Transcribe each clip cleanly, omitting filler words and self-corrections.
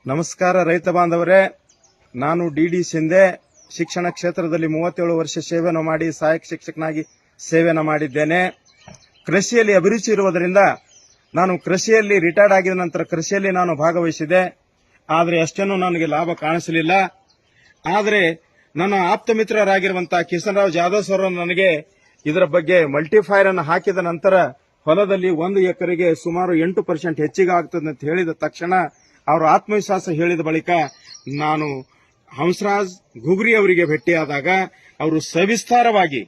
ನಮಸ್ಕಾರ ರೈತ ಬಾಂಧವರೇ, ನಾನು ಡಿ ಶಿಂದೆ. ಶಿಕ್ಷಣ ಕ್ಷೇತ್ರದಲ್ಲಿ 37 ವರ್ಷ ಸೇವೆಯನ್ನು ಮಾಡಿ ಸಹಾಯಕ ಶಿಕ್ಷಕನಾಗಿ ಸೇವೆಯನ್ನು ಮಾಡಿದ್ದೇನೆ. ಕೃಷಿಯಲ್ಲಿ ಅಭಿರುಚಿ ಇರುವುದರಿಂದ ನಾನು ಕೃಷಿಯಲ್ಲಿ ರಿಟೈರ್ಡ್ ಆಗಿದ ನಂತರ ಕೃಷಿಯಲ್ಲಿ ನಾನು ಭಾಗವಹಿಸಿದೆ. ಆದರೆ ಅಷ್ಟೇನೂ ನನಗೆ ಲಾಭ ಕಾಣಿಸಲಿಲ್ಲ. ಆದರೆ ನನ್ನ ಆಪ್ತ ಮಿತ್ರರಾಗಿರುವಂತಹ ಕಿಶನ್ ರಾವ್ ಜಾಧವ್ ಸರ್ ನನಗೆ ಇದರ ಬಗ್ಗೆ ಮಲ್ಟಿಫೈರ್ ಅನ್ನು ಹಾಕಿದ ನಂತರ ಹೊಲದಲ್ಲಿ 1 ಎಕರೆಗೆ ಸುಮಾರು 8% ಹೆಚ್ಚಿಗೆ ಆಗ್ತದೆ ಅಂತ ಹೇಳಿದ ತಕ್ಷಣ ಅವರು ಆತ್ಮವಿಶ್ವಾಸ ಹೇಳಿದ ಬಳಿಕ ನಾನು ಹಂಸರಾಜ್ ಗುಗ್ರಿ ಅವರಿಗೆ ಭೇಟಿಯಾದಾಗ ಅವರು ಸವಿಸ್ತಾರವಾಗಿ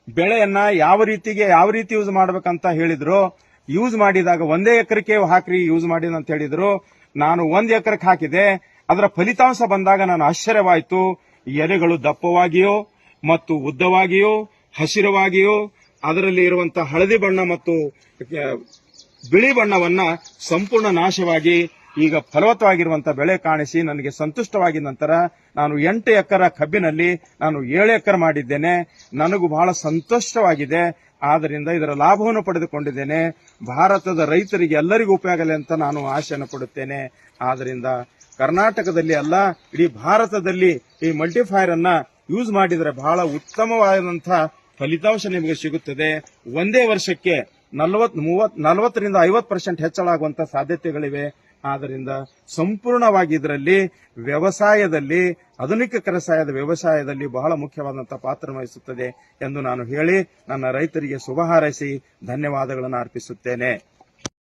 ಬೆಳೆಯನ್ನ ಯಾವ ರೀತಿ ಯೂಸ್ ಮಾಡಬೇಕಂತ ಹೇಳಿದ್ರು. ಯೂಸ್ ಮಾಡಿದಾಗ 1 ಎಕರೆಗೆ ಹಾಕ್ರಿ ಯೂಸ್ ಮಾಡಿ ಅಂತ ಹೇಳಿದ್ರು. ನಾನು 1 ಎಕರೆಗೆ ಹಾಕಿದೆ. ಅದರ ಫಲಿತಾಂಶ ಬಂದಾಗ ನಾನು ಆಶ್ಚರ್ಯವಾಯಿತು. ಎಲೆಗಳು ದಪ್ಪವಾಗಿಯೋ ಮತ್ತು ಉದ್ದವಾಗಿಯೋ ಹಸಿರವಾಗಿಯೋ ಅದರಲ್ಲಿ ಇರುವಂತಹ ಹಳದಿ ಬಣ್ಣ ಮತ್ತು ಬಿಳಿ ಬಣ್ಣವನ್ನ ಸಂಪೂರ್ಣ ನಾಶವಾಗಿ ಈಗ ಫಲವತ್ತವಾಗಿರುವಂತಹ ಬೆಳೆ ಕಾಣಿಸಿ ನನಗೆ ಸಂತುಷ್ಟವಾಗಿದ ನಂತರ ನಾನು 8 ಎಕರೆ ಕಬ್ಬಿನಲ್ಲಿ ನಾನು 7 ಎಕರೆ ಮಾಡಿದ್ದೇನೆ. ನನಗೂ ಬಹಳ ಸಂತೋಷವಾಗಿದೆ. ಆದ್ದರಿಂದ ಇದರ ಲಾಭವನ್ನು ಪಡೆದುಕೊಂಡಿದ್ದೇನೆ. ಭಾರತದ ರೈತರಿಗೆ ಎಲ್ಲರಿಗೂ ಉಪಯೋಗ ಆಗಲಿ ಅಂತ ನಾನು ಆಶೆಯನ್ನು ಪಡುತ್ತೇನೆ. ಆದ್ದರಿಂದ ಕರ್ನಾಟಕದಲ್ಲಿ ಅಲ್ಲ, ಇಡೀ ಭಾರತದಲ್ಲಿ ಈ ಮಲ್ಟಿಫೈರ್ ಅನ್ನ ಯೂಸ್ ಮಾಡಿದರೆ ಬಹಳ ಉತ್ತಮವಾದಂತಹ ಫಲಿತಾಂಶ ನಿಮಗೆ ಸಿಗುತ್ತದೆ. ಒಂದೇ ವರ್ಷಕ್ಕೆ 40ರಿಂದ 50% ಹೆಚ್ಚಳ ಆಗುವಂತಹ ಸಾಧ್ಯತೆಗಳಿವೆ. ಆದ್ದರಿಂದ ಸಂಪೂರ್ಣವಾಗಿ ಇದರಲ್ಲಿ ವ್ಯವಸಾಯದಲ್ಲಿ ಆಧುನಿಕ ಕೃಷಿಯ ವ್ಯವಸಾಯದಲ್ಲಿ ಬಹಳ ಮುಖ್ಯವಾದಂತಹ ಪಾತ್ರ ವಹಿಸುತ್ತದೆ ಎಂದು ನಾನು ಹೇಳಿ ನನ್ನ ರೈತರಿಗೆ ಶುಭ ಹಾರೈಸಿ ಧನ್ಯವಾದಗಳನ್ನು ಅರ್ಪಿಸುತ್ತೇನೆ.